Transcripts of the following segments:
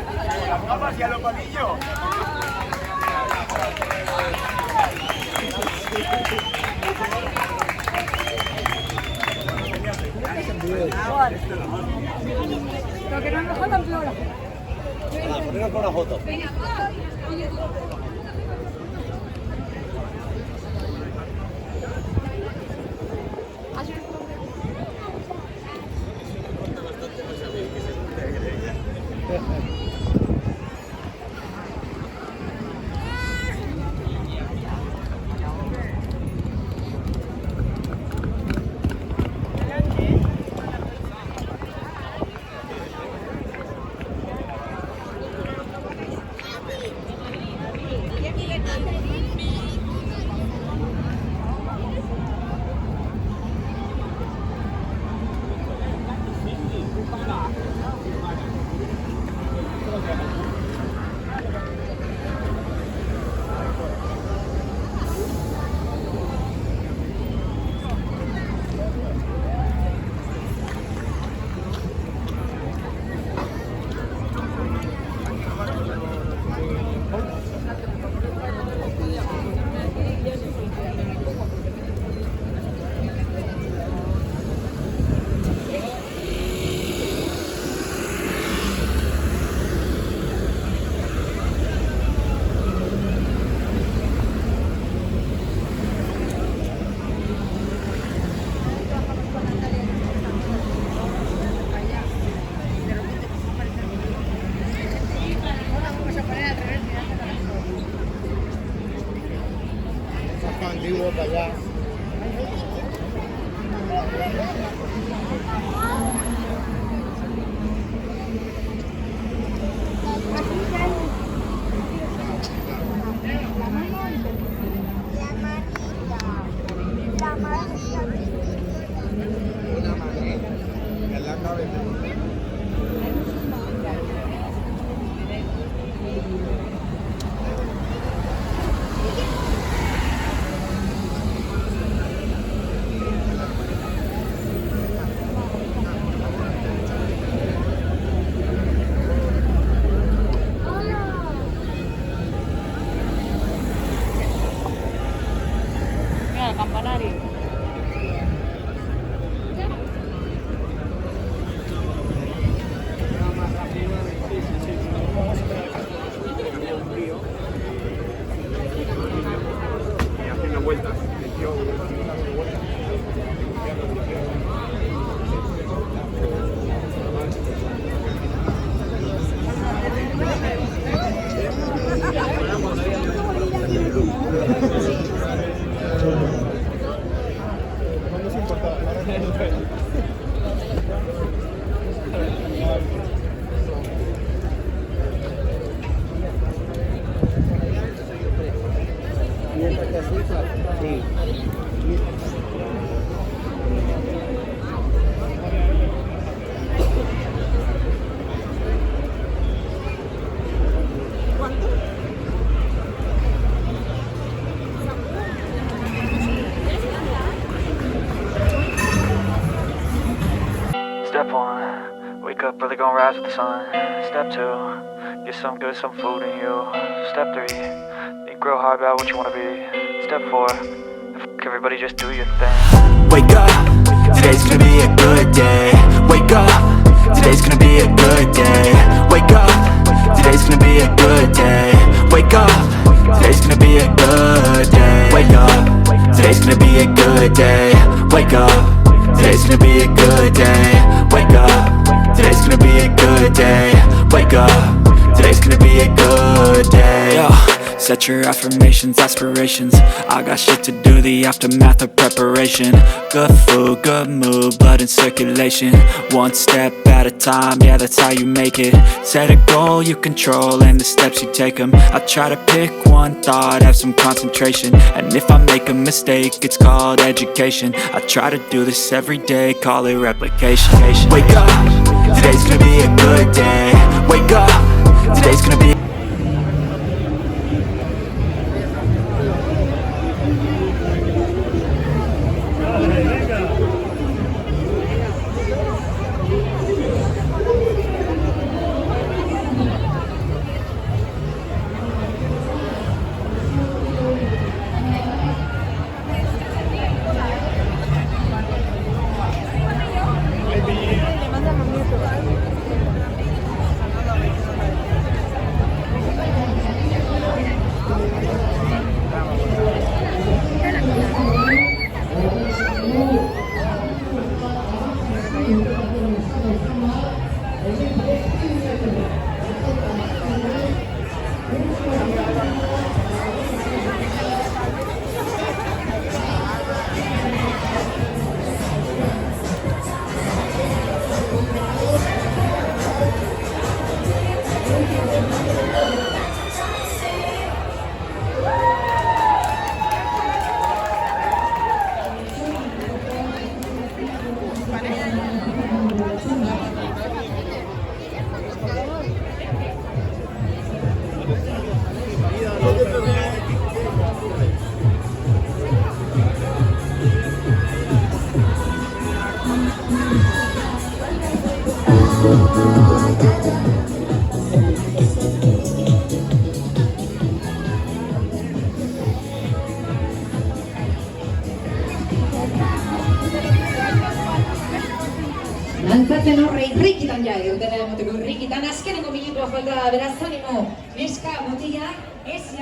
las gafas y a los palillos. Lo que no nos jodan peor. Ponemos por una foto. Antiguo para allá. Una manita en la cabeza. Step one, wake up early, gonna rise with the sun. Step two, get some good, some food in you. Step three, think real hard about what you wanna be. Step four, everybody just do your thing. Wake up, today's gonna be a good day. Wake up, today's gonna be a good day. Wake up, today's gonna be a good day. Wake up, today's gonna be a good day. Wake up, today's gonna be a good day. Wake up, today's gonna be a good day. Wake up, today's gonna be a good day. Wake up, today's gonna be a good day. Yo, set your affirmations, aspirations. I got shit to do, the aftermath of preparation. Good food, good mood, blood in circulation. One step at a time, yeah, that's how you make it. Set a goal you control and the steps you take them. I try to pick one thought, have some concentration. And if I make a mistake, it's called education. I try to do this every day, call it replication. Wake up, today's gonna be a good day. Wake up, today's gonna be Antzatzen horre irrikitan ja, dutela emoteko irrikitan, azkeneko minutua falta beraz animo, neska, motilla,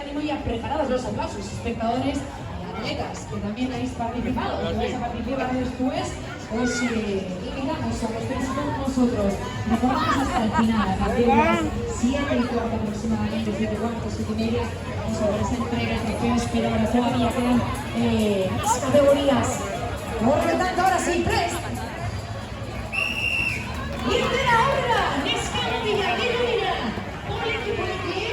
animo ya preparados los aplausos, espectadores y atletas que también habéis participado, que vais a participar después, os invitamos a que estéis con nosotros, recordamos hasta el final, a partir de las 7:15 aproximadamente, 7:15, 7:30, vamos a ver esa entrega de trofeos, pero ahora todavía quedan más categorías. Por lo tanto, ahora sí, 3. Irtera aurra, neska motila, gero poliki,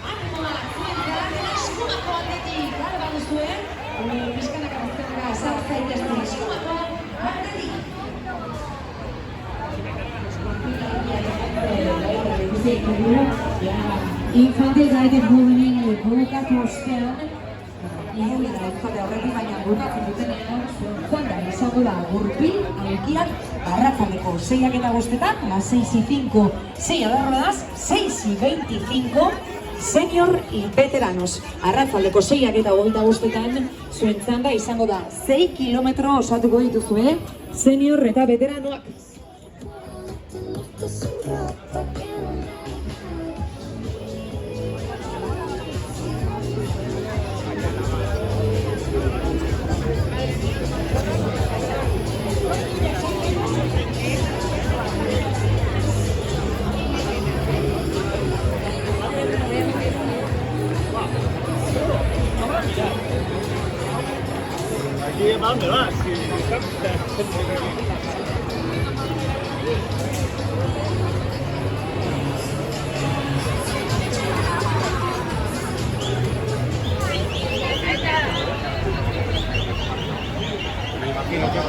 animoa, zuentan, eskumako aldetik, gara baduzue, bizkanak abuztenaka sartza itazte, eskumako aldetik. Infantil gaiten juvenil bukatu ostean, irudira entzate horretik baina bukatzen dutenean, joan da, izango da, gurpil, alkiak, arratzaldeko 6:05, las 6:05, 6 adarrodas, 6:25, senior y veteranos. Arratzaldeko 6:25, zuen txanda izango da, 6 kilometro osatuko dituzue, senior eta veteranoak. ¿A dónde vas? Me imagino que...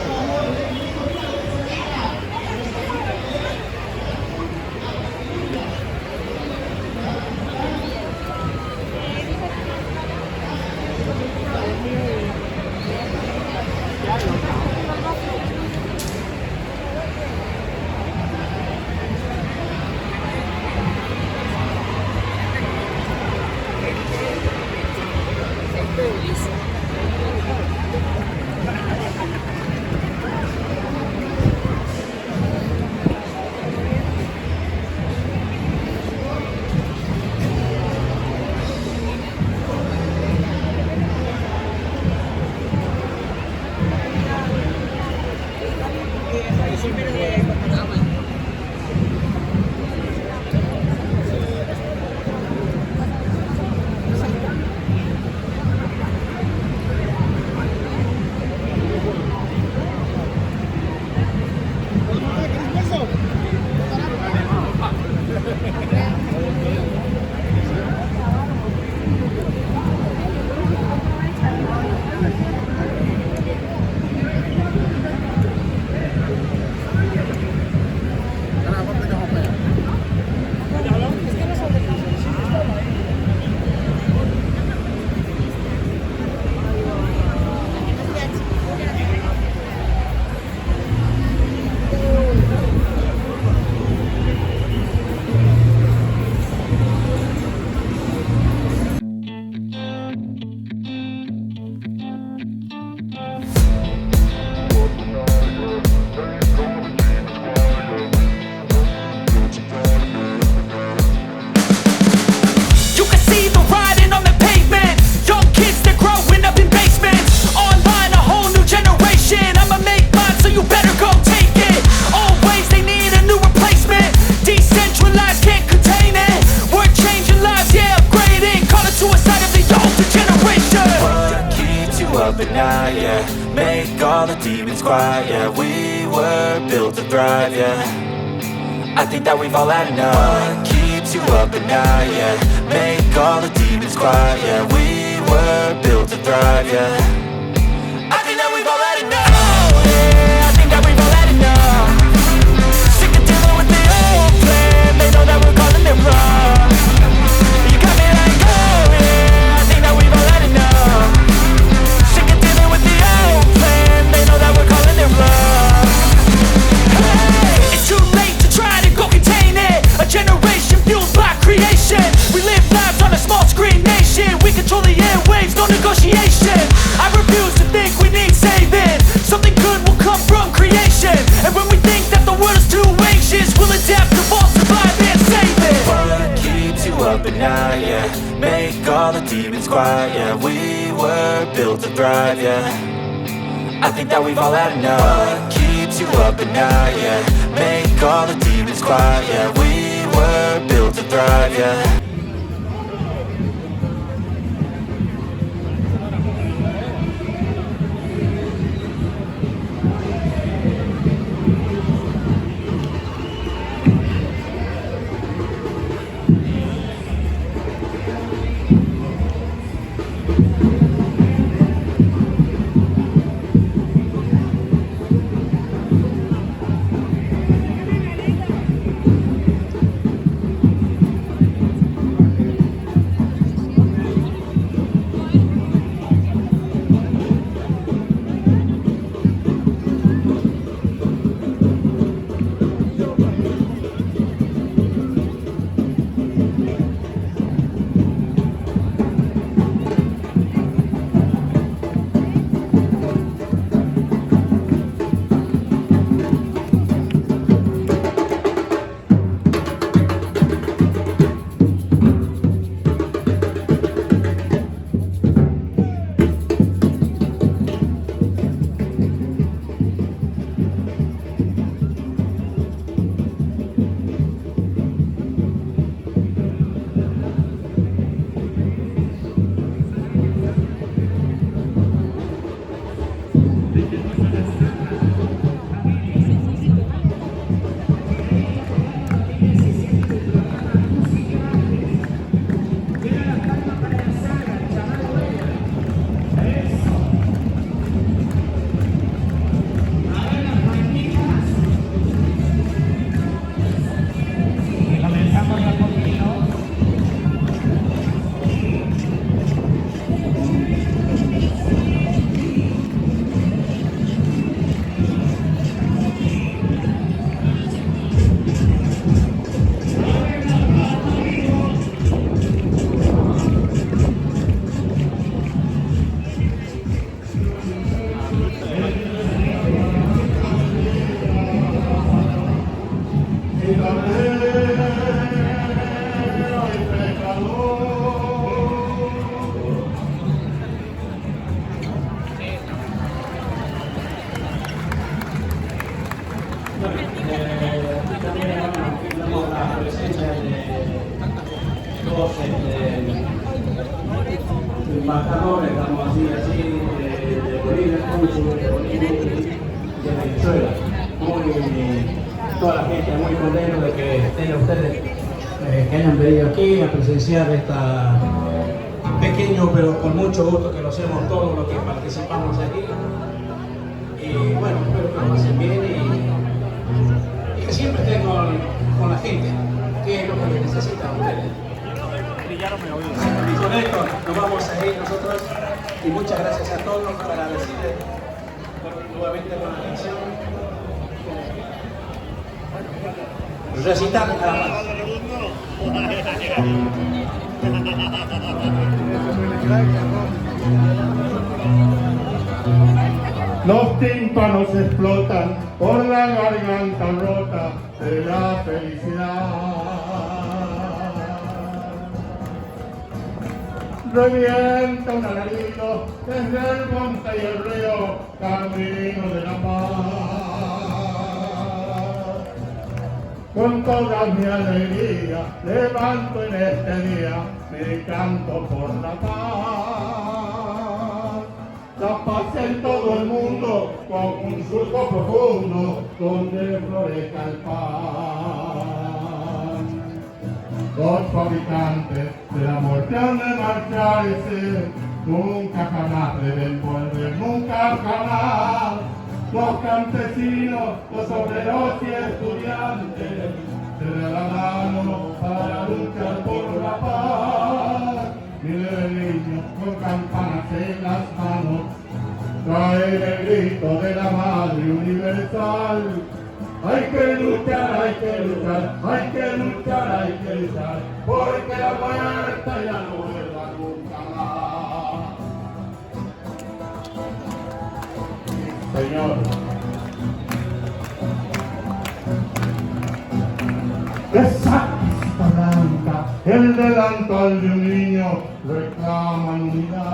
make all the demons quiet. Yeah, we were built to thrive, yeah. I think that we've all had enough. What keeps you up at night, yeah. Make all the demons quiet, yeah. We were built to thrive, yeah. I think that we've all had enough. Oh, yeah, I think that we've all had enough. Sick of dealing with the old plan. They know that we're calling it wrong. You got me like, oh yeah, I think that we've all had enough. Sick of dealing with the old plan. They know that we're calling it wrong. Hey, it's too late to try to go contain it. A generation fueled by creation. We live lives on a small screen nation. We control the airwaves, no negotiation. I refuse to think we need saving. Something good will come from creation. And when we think that the world is too anxious, we'll adapt, evolve, survive and save it. What keeps you up at night, yeah. Make all the demons quiet, yeah. We were built to thrive, yeah. I think that we've all had enough. What keeps you up at night, yeah. Make all the demons quiet, yeah. We were built to thrive, yeah. embajadores, estamos así, de Bolivia, cónsul de Bolivia y de Venezuela. Toda la gente muy contento de que estén ustedes, que hayan venido aquí a presenciar esta pequeño pero con mucho gusto que lo hacemos todos los que participamos aquí. Y bueno, espero que lo pasen bien y que siempre estén con la gente, que es lo que necesitan ustedes. Y con esto nos vamos a ir nosotros y muchas gracias a todos para decirles nuevamente con la canción. Recitar nada más. Los tímpanos explotan por la garganta rota de la felicidad. Revienta un alarido desde el monte y el río, camino de la paz. Con toda mi alegría levanto en este día mi canto por la paz. la paz en todo el mundo, con un surco profundo, donde florezca el pan. Los fabricantes de la muerte han de marcharse, nunca jamás deben volver, nunca jamás. Los campesinos, los obreros y estudiantes, se dan la mano para luchar por la paz. Miles de niños con campanas en las manos traen el grito de la madre universal. Hay que luchar, hay que luchar, hay que luchar, hay que luchar, porque la muerte ya no vuelva nunca más. Señor. Esa casta blanca, el delantal de un niño, reclaman unidad.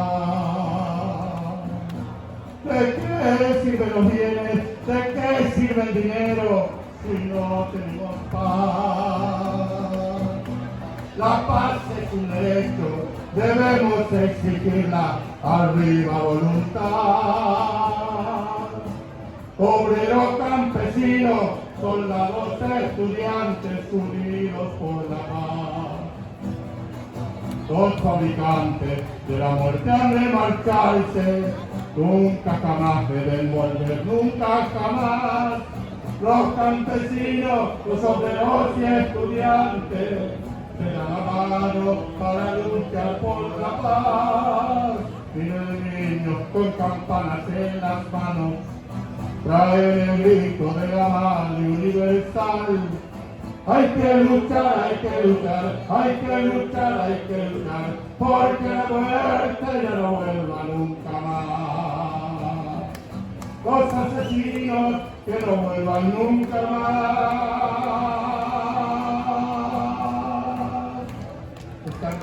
¿De qué sirven los bienes? ¿De qué sirve el dinero si no tenemos paz? La paz es un derecho, debemos exigirla, arriba voluntad. Obrero campesino, soldados estudiantes unidos por la paz. Los fabricantes de la muerte han de marcharse, nunca jamás deben volver, nunca jamás. Los campesinos, los obreros y estudiantes se dan la mano para luchar por la paz. Miles de niños con campanas en las manos traen el grito de la madre universal. Hay que luchar, hay que luchar, hay que luchar, hay que luchar, porque la muerte ya no vuelva nunca más. Los asesinos que no vuelvan nunca más. Están